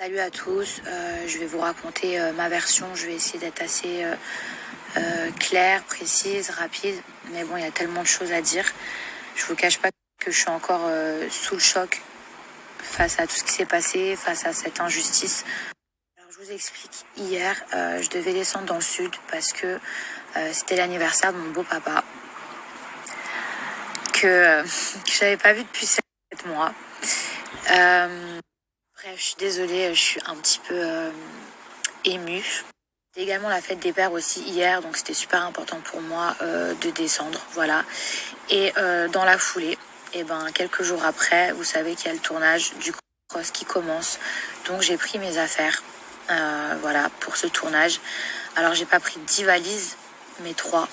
Salut à tous, je vais vous raconter ma version, je vais essayer d'être assez claire, précise, rapide, mais bon, il y a tellement de choses à dire. Je vous cache pas que je suis encore sous le choc face à tout ce qui s'est passé, face à cette injustice. Alors je vous explique, hier, je devais descendre dans le sud parce que c'était l'anniversaire de mon beau-papa, que j'avais pas vu depuis 7 mois. Bref, je suis désolée, je suis un petit peu émue. C'était également la fête des pères aussi hier, donc c'était super important pour moi de descendre, voilà. Et dans la foulée, et quelques jours après, vous savez qu'il y a le tournage du cross qui commence, donc j'ai pris mes affaires, voilà, pour ce tournage. Alors j'ai pas pris 10 valises, mais 3.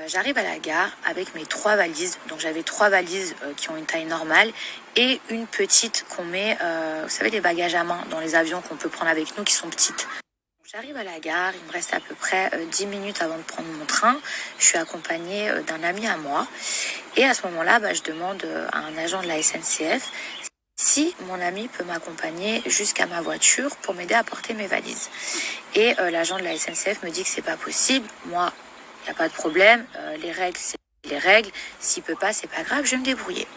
J'arrive à la gare avec mes 3 valises. Donc j'avais 3 valises qui ont une taille normale et une petite qu'on met, vous savez, les bagages à main dans les avions qu'on peut prendre avec nous qui sont petites. J'arrive à la gare, il me reste à peu près 10 minutes avant de prendre mon train. Je suis accompagnée d'un ami à moi. Et à ce moment-là, je demande à un agent de la SNCF si mon ami peut m'accompagner jusqu'à ma voiture pour m'aider à porter mes valises. Et l'agent de la SNCF me dit que c'est pas possible. Moi, il n'y a pas de problème, les règles, c'est les règles. S'il peut pas, c'est pas grave, je vais me débrouiller.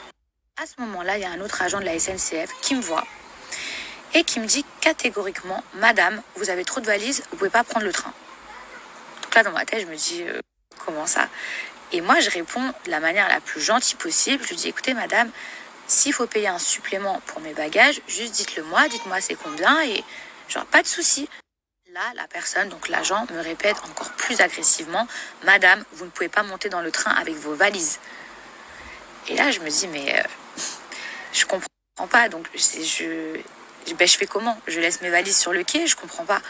À ce moment-là, il y a un autre agent de la SNCF qui me voit et qui me dit catégoriquement, Madame, vous avez trop de valises, vous pouvez pas prendre le train. Donc là, dans ma tête, je me dis, comment ça? Et moi, je réponds de la manière la plus gentille possible. Je lui dis, écoutez, Madame, s'il faut payer un supplément pour mes bagages, juste dites-le moi, dites-moi c'est combien et genre pas de souci. Là, la personne, donc l'agent, me répète encore plus agressivement, Madame, vous ne pouvez pas monter dans le train avec vos valises. Et là, je me dis, mais je comprends pas. Donc, je fais comment? Je laisse mes valises sur le quai? Je comprends pas.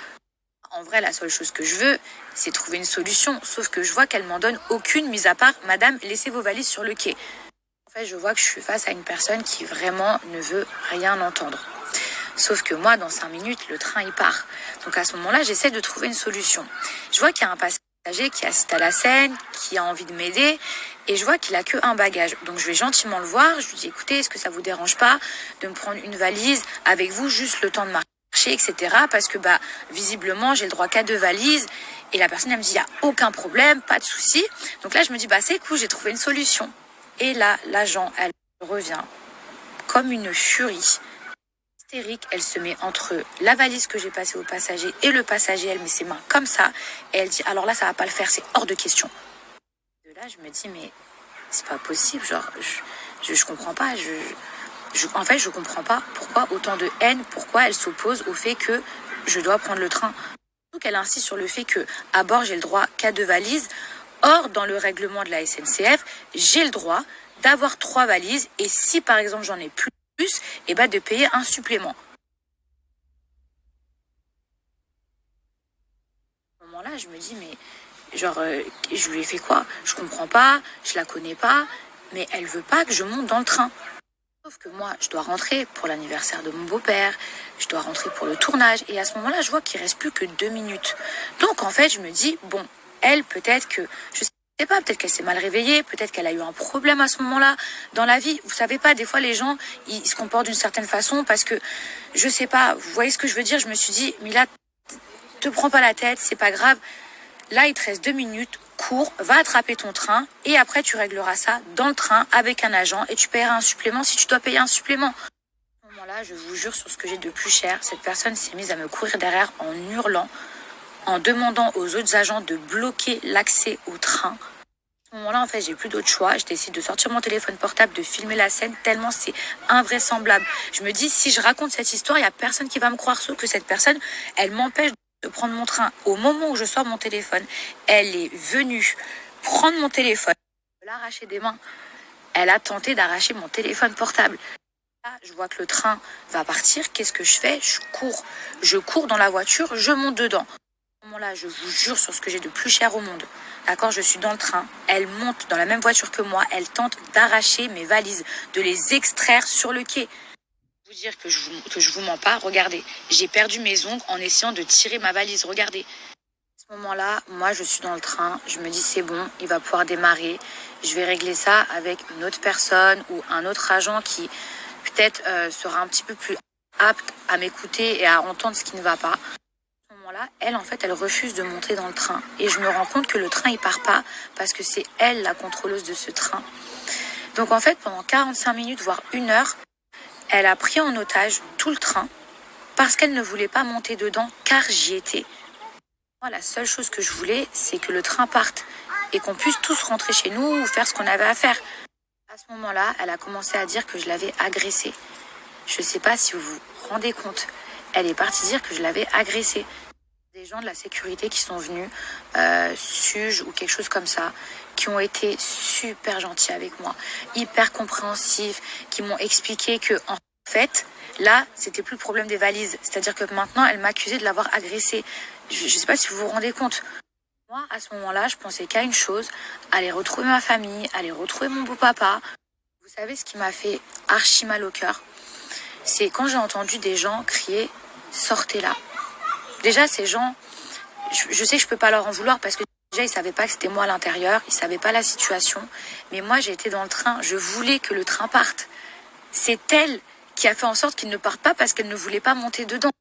En vrai, la seule chose que je veux, c'est trouver une solution. Sauf que je vois qu'elle m'en donne aucune, mis à part, Madame, laissez vos valises sur le quai. En fait, je vois que je suis face à une personne qui vraiment ne veut rien entendre. Sauf que moi, dans 5 minutes, le train, il part. Donc à ce moment-là, j'essaie de trouver une solution. Je vois qu'il y a un passager qui assiste à la scène, qui a envie de m'aider, et je vois qu'il a que un bagage. Donc je vais gentiment le voir, je lui dis, écoutez, est-ce que ça vous dérange pas de me prendre une valise avec vous, juste le temps de marcher, etc. Parce que visiblement, j'ai le droit qu'à 2 valises. Et la personne, elle me dit, il n'y a aucun problème, pas de souci. Donc là, je me dis, c'est cool, j'ai trouvé une solution. Et là, l'agent, elle revient comme une furie. Elle se met entre la valise que j'ai passée au passager et le passager, elle met ses mains comme ça et elle dit alors là ça va pas le faire, c'est hors de question. De là je me dis mais c'est pas possible, genre je comprends pas, en fait je comprends pas pourquoi autant de haine, pourquoi elle s'oppose au fait que je dois prendre le train. Donc elle insiste sur le fait que à bord j'ai le droit qu'à 2 valises. Or dans le règlement de la SNCF, j'ai le droit d'avoir 3 valises et si par exemple j'en ai plus, de payer un supplément. À ce moment-là, je me dis, mais je lui ai fait quoi? Je comprends pas, je la connais pas, mais elle veut pas que je monte dans le train. Sauf que moi, je dois rentrer pour l'anniversaire de mon beau-père, je dois rentrer pour le tournage, et à ce moment-là, je vois qu'il reste plus que 2 minutes. Donc, en fait, je me dis, bon, elle, peut-être que, je sais pas, peut-être qu'elle s'est mal réveillée, peut-être qu'elle a eu un problème à ce moment-là dans la vie. Vous savez pas, des fois les gens, ils se comportent d'une certaine façon parce que, je sais pas, vous voyez ce que je veux dire? Je me suis dit, Mila, te prends pas la tête, c'est pas grave. Là, il te reste 2 minutes, cours, va attraper ton train et après tu régleras ça dans le train avec un agent et tu paieras un supplément si tu dois payer un supplément. À ce moment-là, je vous jure sur ce que j'ai de plus cher, cette personne s'est mise à me courir derrière en hurlant, en demandant aux autres agents de bloquer l'accès au train. À ce moment-là, en fait, j'ai plus d'autre choix. Je décide de sortir mon téléphone portable, de filmer la scène, tellement c'est invraisemblable. Je me dis, si je raconte cette histoire, il n'y a personne qui va me croire, sauf que cette personne, elle m'empêche de prendre mon train. Au moment où je sors mon téléphone, elle est venue prendre mon téléphone, l'arracher des mains. Elle a tenté d'arracher mon téléphone portable. Là, je vois que le train va partir. Qu'est-ce que je fais? Je cours dans la voiture, je monte dedans. À ce moment-là, je vous jure sur ce que j'ai de plus cher au monde. D'accord, je suis dans le train. Elle monte dans la même voiture que moi. Elle tente d'arracher mes valises, de les extraire sur le quai. Vous dire que je vous mens pas. Regardez, j'ai perdu mes ongles en essayant de tirer ma valise. Regardez. À ce moment-là, moi, je suis dans le train. Je me dis c'est bon, il va pouvoir démarrer. Je vais régler ça avec une autre personne ou un autre agent qui peut-être sera un petit peu plus apte à m'écouter et à entendre ce qui ne va pas. À ce moment-là, elle, en fait, elle refuse de monter dans le train. Et je me rends compte que le train, il part pas parce que c'est elle la contrôleuse de ce train. Donc, en fait, pendant 45 minutes, voire 1 heure, elle a pris en otage tout le train parce qu'elle ne voulait pas monter dedans, car j'y étais. Moi, la seule chose que je voulais, c'est que le train parte et qu'on puisse tous rentrer chez nous ou faire ce qu'on avait à faire. À ce moment-là, elle a commencé à dire que je l'avais agressée. Je ne sais pas si vous vous rendez compte. Elle est partie dire que je l'avais agressée. Des gens de la sécurité qui sont venus, SUGE ou quelque chose comme ça, qui ont été super gentils avec moi, hyper compréhensifs, qui m'ont expliqué que, en fait, là, c'était plus le problème des valises. C'est-à-dire que maintenant, elle m'accusait de l'avoir agressée. Je ne sais pas si vous vous rendez compte. Moi, à ce moment-là, je pensais qu'à une chose, aller retrouver ma famille, aller retrouver mon beau-papa. Vous savez ce qui m'a fait archi mal au cœur? C'est quand j'ai entendu des gens crier « Sortez là ». Déjà, ces gens, je sais que je peux pas leur en vouloir parce que déjà, ils savaient pas que c'était moi à l'intérieur, ils savaient pas la situation. Mais moi, j'ai été dans le train, je voulais que le train parte. C'est elle qui a fait en sorte qu'il ne parte pas parce qu'elle ne voulait pas monter dedans.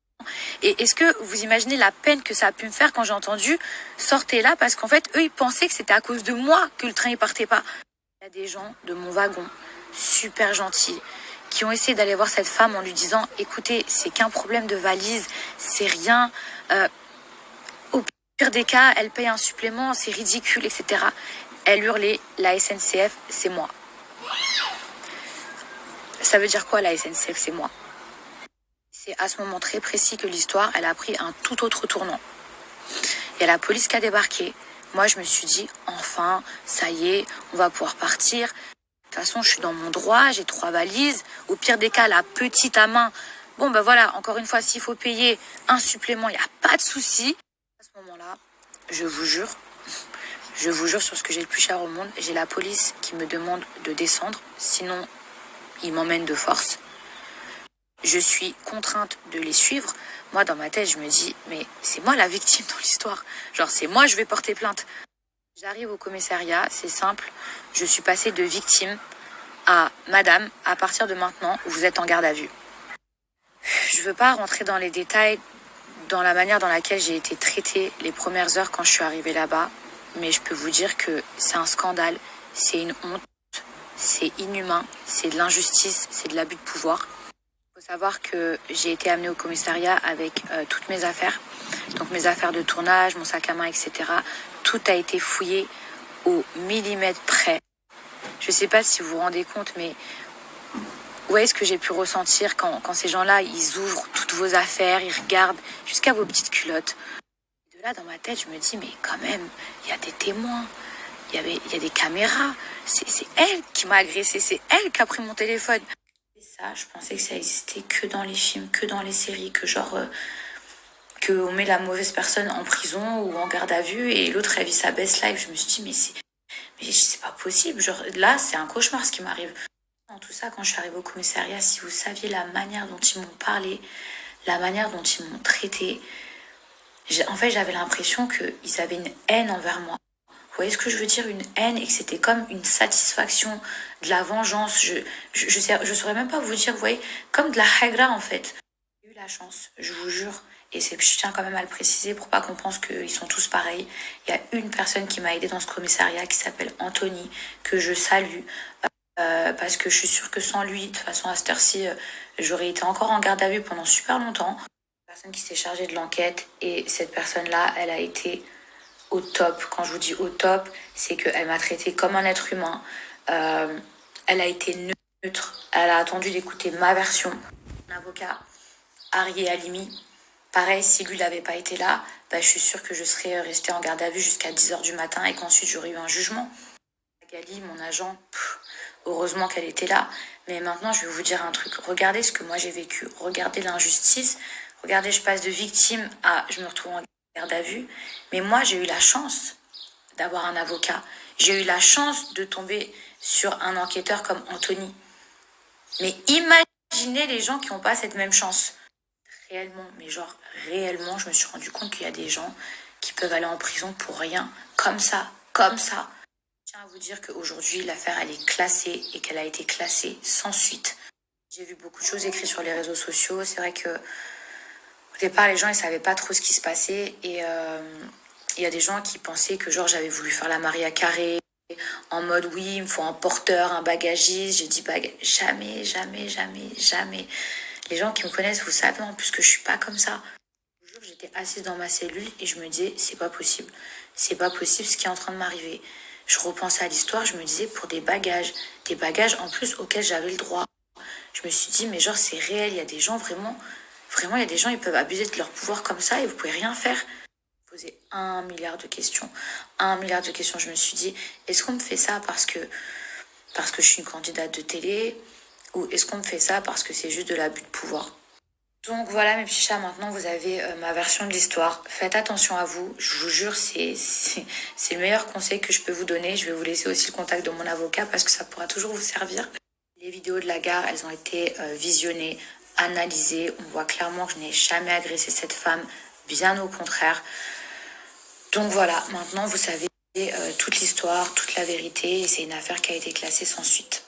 Et est-ce que vous imaginez la peine que ça a pu me faire quand j'ai entendu « Sortez là » parce qu'en fait, eux, ils pensaient que c'était à cause de moi que le train ne partait pas. Il y a des gens de mon wagon, super gentils, qui ont essayé d'aller voir cette femme en lui disant « Écoutez, c'est qu'un problème de valise, c'est rien. Au pire des cas, elle paye un supplément, c'est ridicule, etc. » Elle hurlait « La SNCF, c'est moi. » Ça veut dire quoi, la SNCF, c'est moi? C'est à ce moment très précis que l'histoire, elle a pris un tout autre tournant. Il y a la police qui a débarqué. Moi, je me suis dit, enfin, ça y est, on va pouvoir partir. De toute façon, je suis dans mon droit, j'ai 3 valises. Au pire des cas, la petite à main. Bon, ben voilà, encore une fois, s'il faut payer un supplément, il n'y a pas de souci. À ce moment-là, je vous jure sur ce que j'ai le plus cher au monde, j'ai la police qui me demande de descendre. Sinon, ils m'emmènent de force. Je suis contrainte de les suivre. Moi, dans ma tête, je me dis, mais c'est moi la victime dans l'histoire. Genre, c'est moi, je vais porter plainte. J'arrive au commissariat, c'est simple. Je suis passée de victime à madame, à partir de maintenant, vous êtes en garde à vue. Je veux pas rentrer dans les détails, dans la manière dans laquelle j'ai été traitée les premières heures quand je suis arrivée là-bas. Mais je peux vous dire que c'est un scandale, c'est une honte, c'est inhumain, c'est de l'injustice, c'est de l'abus de pouvoir. Il faut savoir que j'ai été amenée au commissariat avec toutes mes affaires. Donc mes affaires de tournage, mon sac à main, etc. Tout a été fouillé au millimètre près. Je ne sais pas si vous vous rendez compte, mais vous voyez ce que j'ai pu ressentir quand ces gens-là, ils ouvrent toutes vos affaires, ils regardent jusqu'à vos petites culottes. De là, dans ma tête, je me dis, mais quand même, il y a des témoins, il y a des caméras. C'est elle qui m'a agressée, c'est elle qui a pris mon téléphone. Et ça, je pensais que ça existait que dans les films, que dans les séries, que genre... qu'on met la mauvaise personne en prison ou en garde à vue et l'autre elle vit sa best life. Je me suis dit mais c'est pas possible. Genre là c'est un cauchemar ce qui m'arrive. Dans tout ça, quand je suis arrivée au commissariat, si vous saviez la manière dont ils m'ont parlé, la manière dont ils m'ont traité, en fait j'avais l'impression qu'ils avaient une haine envers moi. Vous voyez ce que je veux dire? Une haine et que c'était comme une satisfaction, de la vengeance. Je saurais même pas vous dire, vous voyez, comme de la hagra en fait. J'ai eu la chance, je vous jure. Et je tiens quand même à le préciser pour pas qu'on pense qu'ils sont tous pareils. Il y a une personne qui m'a aidée dans ce commissariat qui s'appelle Anthony, que je salue. Parce que je suis sûre que sans lui, de toute façon à cette heure-ci, j'aurais été encore en garde à vue pendant super longtemps. La personne qui s'est chargée de l'enquête et cette personne-là, elle a été au top. Quand je vous dis au top, c'est qu'elle m'a traité comme un être humain. Elle a été neutre. Elle a attendu d'écouter ma version. Mon avocat, Ari Halimi, pareil, si lui n'avait pas été là, je suis sûre que je serais restée en garde à vue jusqu'à 10h du matin et qu'ensuite j'aurais eu un jugement. Gali, mon agent, heureusement qu'elle était là. Mais maintenant, je vais vous dire un truc. Regardez ce que moi j'ai vécu. Regardez l'injustice. Regardez, je passe de victime à je me retrouve en garde à vue. Mais moi, j'ai eu la chance d'avoir un avocat. J'ai eu la chance de tomber sur un enquêteur comme Anthony. Mais imaginez les gens qui n'ont pas cette même chance. Réellement, mais genre réellement, je me suis rendu compte qu'il y a des gens qui peuvent aller en prison pour rien. Comme ça, comme ça. Je tiens à vous dire qu'aujourd'hui, l'affaire, elle est classée et qu'elle a été classée sans suite. J'ai vu beaucoup de choses écrites sur les réseaux sociaux. C'est vrai que au départ, les gens, ils savaient pas trop ce qui se passait. Et il y a des gens qui pensaient que genre j'avais voulu faire la Maria Carré en mode oui, il me faut un porteur, un bagagiste. J'ai dit jamais, jamais, jamais, jamais. Les gens qui me connaissent, vous savez en plus que je suis pas comme ça. Je vous jure, j'étais assise dans ma cellule et je me disais c'est pas possible. C'est pas possible ce qui est en train de m'arriver. Je repensais à l'histoire, je me disais pour des bagages en plus auxquels j'avais le droit. Je me suis dit mais genre c'est réel, il y a des gens vraiment, vraiment il y a des gens ils peuvent abuser de leur pouvoir comme ça et vous pouvez rien faire. Poser 1 milliard de questions. 1 milliard de questions. Je me suis dit, est-ce qu'on me fait ça parce que je suis une candidate de télé ou est-ce qu'on me fait ça parce que c'est juste de l'abus de pouvoir? Donc voilà mes petits chats, maintenant vous avez ma version de l'histoire. Faites attention à vous, je vous jure, c'est le meilleur conseil que je peux vous donner. Je vais vous laisser aussi le contact de mon avocat parce que ça pourra toujours vous servir. Les vidéos de la gare, elles ont été visionnées, analysées. On voit clairement que je n'ai jamais agressé cette femme, bien au contraire. Donc voilà, maintenant vous savez toute l'histoire, toute la vérité et c'est une affaire qui a été classée sans suite.